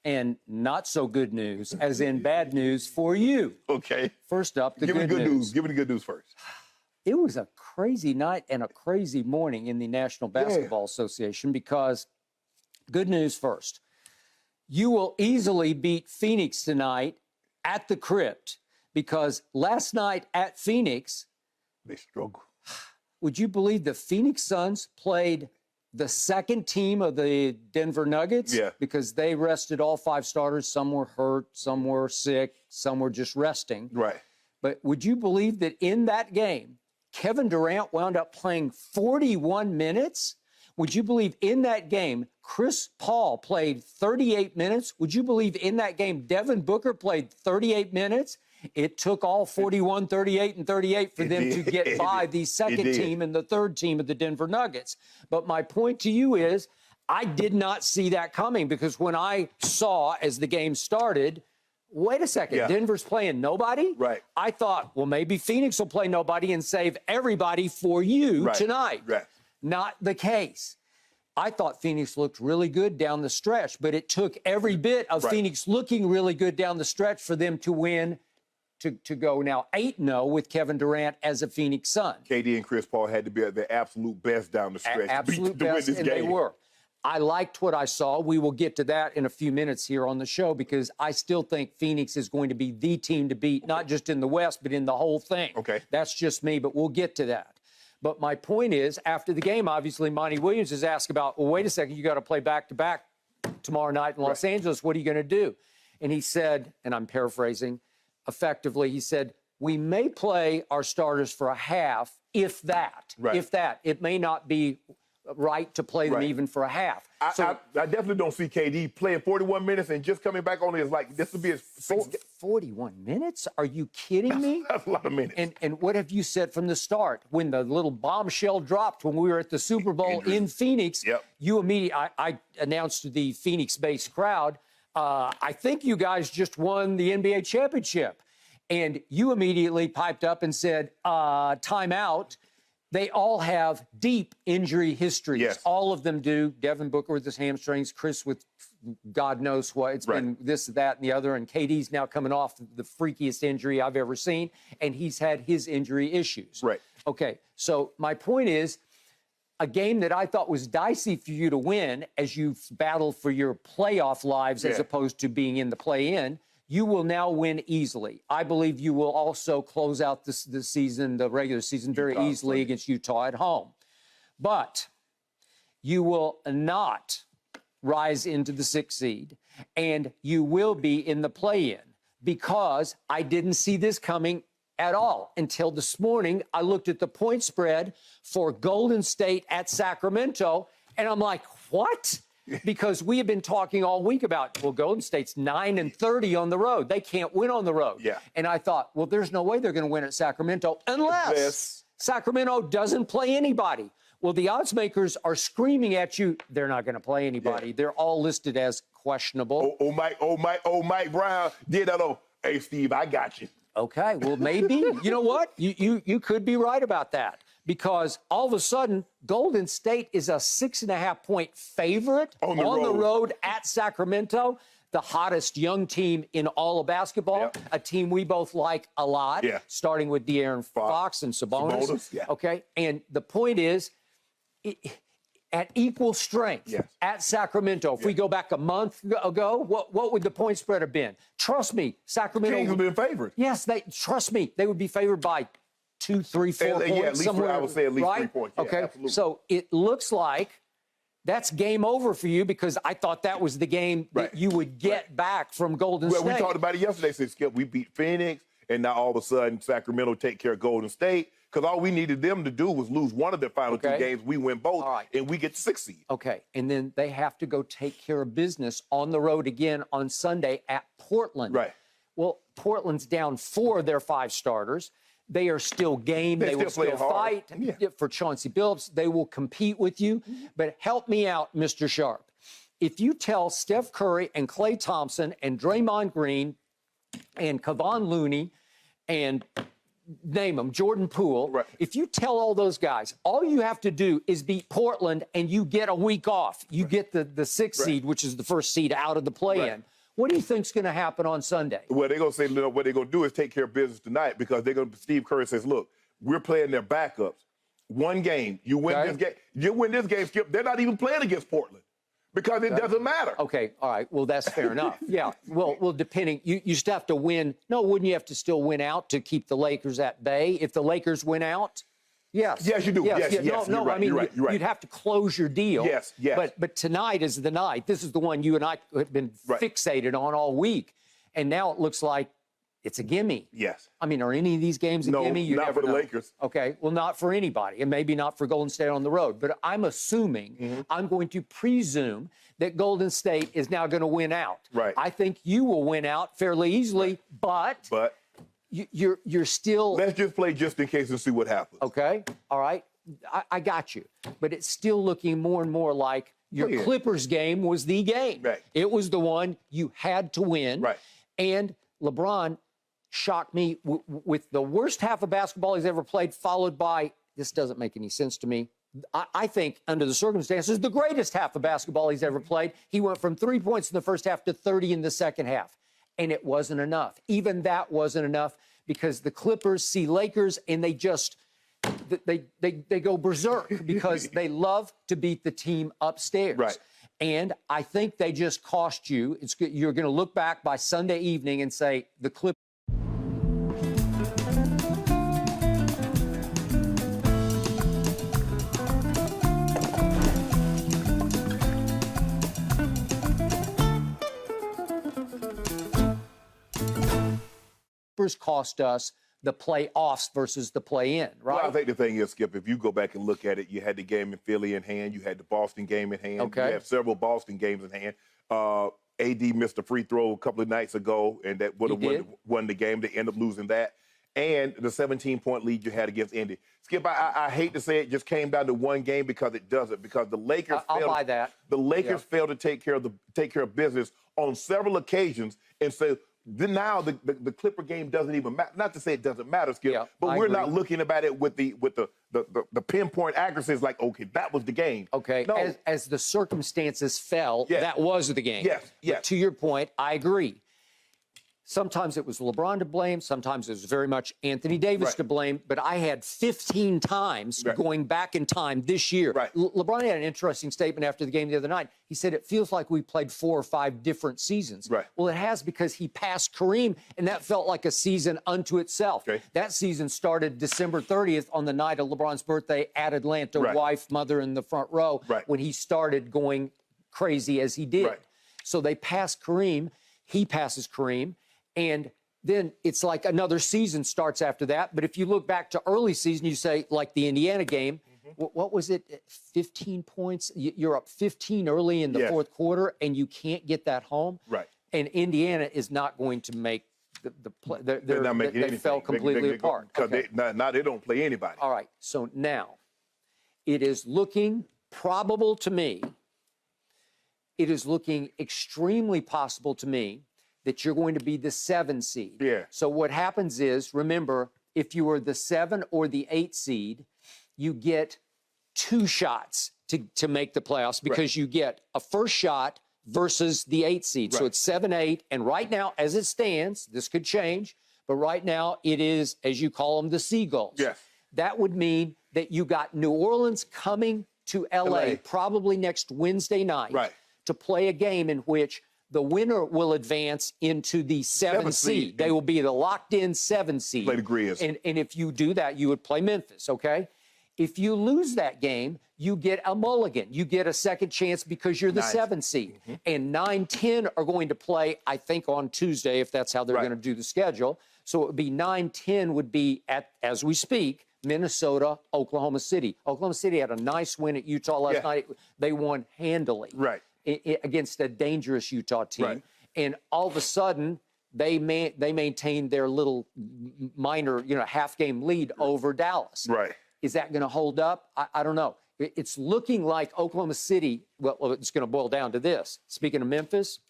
and not so good news, as in bad news for you. Okay. First up, the Give me good the good news. news. Give me the good news first. It was a crazy night and a crazy morning in the National Basketball Association because, good news first, you will easily beat Phoenix tonight at the Crypt because last night at Phoenix, They struggle. would you believe the Phoenix Suns played the second team of the Denver Nuggets? Yeah. Because they rested all 5 starters. Some were hurt, some were sick, some were just resting. Right. But would you believe that in that game, Kevin Durant wound up playing 41 minutes? Would you believe in that game, Chris Paul played 38 minutes? Would you believe in that game, Devin Booker played 38 minutes? It took all 41, 38, and 38 for them to get by the second team and the third team of the Denver Nuggets. But my point to you is, I did not see that coming because when I saw as the game started, wait a second, Denver's playing nobody? Right. I thought, well, maybe Phoenix will play nobody and save everybody for you tonight. Right. Not the case. I thought Phoenix looked really good down the stretch, but it took every bit of Phoenix looking really good down the stretch for them to win, to go now 8-0 with Kevin Durant as a Phoenix Sun. KD and Chris Paul had to be at their absolute best down the stretch Absolute to win best, this and game. they were. I liked what I saw. We will get to that in a few minutes here on the show because I still think Phoenix is going to be the team to beat, not just in the West, but in the whole thing. Okay. That's just me, but we'll get to that. But my point is, after the game, obviously, Monty Williams is asked about, well, wait a second, you got to play back-to-back tomorrow night in Los Angeles. What are you going to do? And he said, and I'm paraphrasing effectively, he said, we may play our starters for a half, if that. If that. It may not be right to play them even for a half. I definitely don't see KD playing 41 minutes and just coming back on it. Like, this would be his 41 minutes? Are you kidding me? That's a lot of minutes. And what have you said from the start? When the little bombshell dropped when we were at the Super Bowl in Phoenix, you immediately, I announced to the Phoenix-based crowd, I think you guys just won the NBA championship. And you immediately piped up and said, timeout. They all have deep injury histories. All of them do. Devin Booker with his hamstrings, Chris with God knows what. It's been this, that, and the other. And KD's now coming off the freakiest injury I've ever seen. And he's had his injury issues. Okay, so my point is, a game that I thought was dicey for you to win as you battle for your playoff lives as opposed to being in the play-in, you will now win easily. I believe you will also close out the season, the regular season, very easily against Utah at home. But you will not rise into the 6th seed, and you will be in the play-in because I didn't see this coming at all until this morning. I looked at the point spread for Golden State at Sacramento, and I'm like, what? Because we have been talking all week about, well, Golden State's 9-30 on the road. They can't win on the road. And I thought, well, there's no way they're going to win at Sacramento unless Sacramento doesn't play anybody. Well, the odds makers are screaming at you, they're not going to play anybody. They're all listed as questionable. Mike Brown did that. Oh, hey, Steve, I got you. Okay, well, maybe. You know what? You could be right about that. Because all of a sudden, Golden State is a 6.5-point favorite on the road at Sacramento, the hottest young team in all of basketball, a team we both like a lot, starting with De'Aaron Fox and Sabonis. Okay, and the point is, at equal strength at Sacramento, if we go back a month ago, what would the point spread have been? Trust me, Sacramento Kings would have been favored. Yes, trust me, they would be favored by 2, 3, 4 points. At least somewhere, I would say at least 3 points. Okay, absolutely. So it looks like that's game over for you because I thought that was the game that you would get back from Golden State. We talked about it yesterday. Said, Skip, we beat Phoenix, and now all of a sudden Sacramento take care of Golden State because all we needed them to do was lose one of their final 2 games. We win both, and we get the 6th seed. Okay, and then they have to go take care of business on the road again on Sunday at Portland. Well, Portland's down 4 of their 5 starters. They are still game. They will still fight for Chauncey Billups. They will compete with you. But help me out, Mr. Sharp. If you tell Steph Curry and Klay Thompson and Draymond Green and Kevon Looney and name them, Jordan Poole, if you tell all those guys, all you have to do is beat Portland and you get a week off. You get the 6th seed, which is the first seed out of the play-in. What do you think's going to happen on Sunday? Well, they're going to say, look, what they're going to do is take care of business tonight because they're going to, Steve Kerr says, look, we're playing their backups. One game, you win this game. You win this game, Skip. They're not even playing against Portland because it doesn't matter. Okay, all right. Well, that's fair enough. Yeah. Well, depending, you still have to win. No, wouldn't you have to still win out to keep the Lakers at bay? If the Lakers win out, yes. Yes, you do. Yes. No, I mean, you'd have to close your deal. Yes. But tonight is the night. This is the one you and I have been fixated on all week, and now it looks like it's a gimme. Yes. I mean, are any of these games a gimme? You not never for the know. Lakers. Okay, well, not for anybody, and maybe not for Golden State on the road. But I'm assuming, I'm going to presume that Golden State is now going to win out. Right. I think you will win out fairly easily, but you're still. Let's just play just in case and see what happens. Okay, all right, I got you. But it's still looking more and more like your Clippers game was the game. Right. It was the one you had to win. Right. And LeBron shocked me with the worst half of basketball he's ever played, followed by, this doesn't make any sense to me, I think, under the circumstances, the greatest half of basketball he's ever played. He went from 3 points in the first half to 30 in the second half. And it wasn't enough. Even that wasn't enough because the Clippers see Lakers and they just, they go berserk because they love to beat the team upstairs. Right. And I think they just cost you. You're going to look back by Sunday evening and say, the Clippers. Cost us the playoffs versus the play-in, right? Well, I think the thing is, Skip, if you go back and look at it, you had the game in Philly in hand, you had the Boston game in hand, okay. You have several Boston games in hand. AD missed a free throw a couple of nights ago, and that would have won the game. They end up losing that. And the 17-point lead you had against Indy. Skip, I hate to say it, just came down to one game because it doesn't. Because the Lakers, I'll buy that. The Lakers failed to take care of business on several occasions, and so. Now the Clipper game doesn't even matter. Not to say it doesn't matter, Skip, but we're not looking about it with the pinpoint accuracy. It's like, okay, that was the game. Okay, no. As the circumstances fell, that was the game. Yes. But to your point, I agree. Sometimes it was LeBron to blame. Sometimes it was very much Anthony Davis to blame. But I had 15 times going back in time this year. Right. LeBron had an interesting statement after the game the other night. He said, it feels like we played 4 or 5 different seasons. Right. Well, it has because he passed Kareem, and that felt like a season unto itself. Okay. That season started December 30th on the night of LeBron's birthday at Atlanta, wife, mother in the front row, when he started going crazy as he did. Right. So they passed Kareem. He passes Kareem. And then it's like another season starts after that. But if you look back to early season, you say, like the Indiana game, what was it, 15 points? You're up 15 early in the fourth quarter, and you can't get that home. Right. And Indiana is not going to make the play. They're not making anything. They fell completely apart. Because now they don't play anybody. All right. So now it is looking probable to me, it is looking extremely possible to me that you're going to be the 7 seed. Yeah. So what happens is, remember, if you were the 7 or the 8 seed, you get 2 shots to make the playoffs because you get a first shot versus the 8 seed. So it's 7-8. And right now, as it stands, this could change, but right now it is, as you call them, the Seagulls. Yes. That would mean that you got New Orleans coming to LA. Probably next Wednesday night to play a game in which the winner will advance into the 7 seed. They will be the locked-in 7 seed. Play the Grizz. And if you do that, you would play Memphis, okay? If you lose that game, you get a mulligan. You get a second chance because you're the 7 seed. And 9-10 are going to play, I think, on Tuesday, if that's how they're going to do the schedule. So it would be 9-10 would be, as we speak, Minnesota, Oklahoma City. Oklahoma City had a nice win at Utah last night. They won handily. Against a dangerous Utah team. And all of a sudden, they maintained their little minor, half-game lead over Dallas. Is that going to hold up? I don't know. It's looking like Oklahoma City, well, it's going to boil down to this. Speaking of Memphis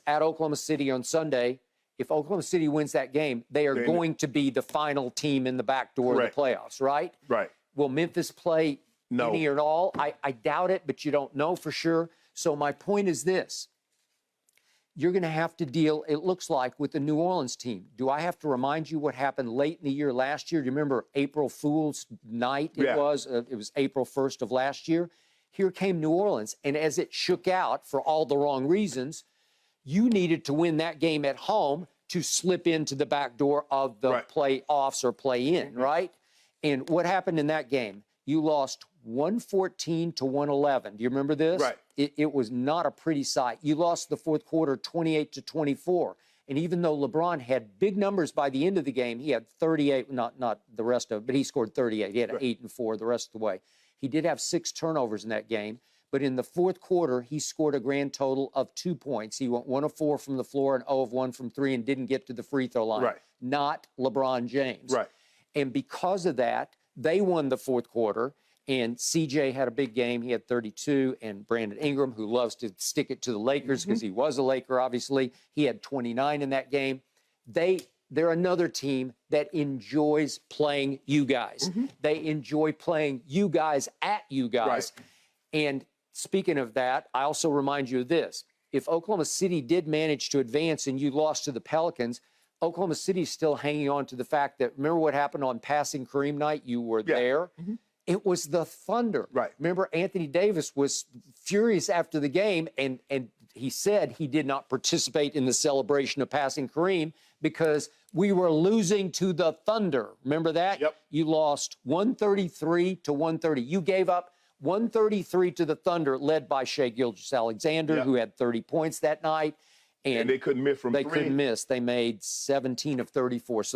at Oklahoma City on Sunday, if Oklahoma City wins that game, they are going to be the final team in the back door of the playoffs, right? Will Memphis play any or all? I doubt it, but you don't know for sure. So my point is this. you're going to have to deal, it looks like, with the New Orleans team. Do I have to remind you what happened late in the year last year? Do you remember April Fool's night it was? It was April 1st of last year. Here came New Orleans, and as it shook out for all the wrong reasons, you needed to win that game at home to slip into the back door of the playoffs or play-in, right? And what happened in that game? You lost 114 to 111. Do you remember this? Right. It was not a pretty sight. You lost the fourth quarter 28 to 24. And even though LeBron had big numbers by the end of the game, he had 38, not the rest of it, but he scored 38. He had 8 and 4 the rest of the way. He did have 6 turnovers in that game. But in the fourth quarter, he scored a grand total of 2 points. He went 1 of 4 from the floor and 0 of 1 from 3 and didn't get to the free throw line. Right. Not LeBron James. Right. And because of that, they won the fourth quarter. And CJ had a big game. He had 32. And Brandon Ingram, who loves to stick it to the Lakers because he was a Laker, obviously, he had 29 in that game. They're another team that enjoys playing you guys. They enjoy playing you guys at you guys. Right. And speaking of that, I also remind you of this. If Oklahoma City did manage to advance and you lost to the Pelicans, Oklahoma City is still hanging on to the fact that, remember what happened on Passing Kareem night? You were there. It was the Thunder. Right. Remember, Anthony Davis was furious after the game, and he said he did not participate in the celebration of Passing Kareem because we were losing to the Thunder. Remember that? Yep. You lost 133 to 130. You gave up 133 to the Thunder, led by Shai Gilgeous-Alexander, who had 30 points that night. And they couldn't miss from 3. They couldn't miss. They made 17 of 34. So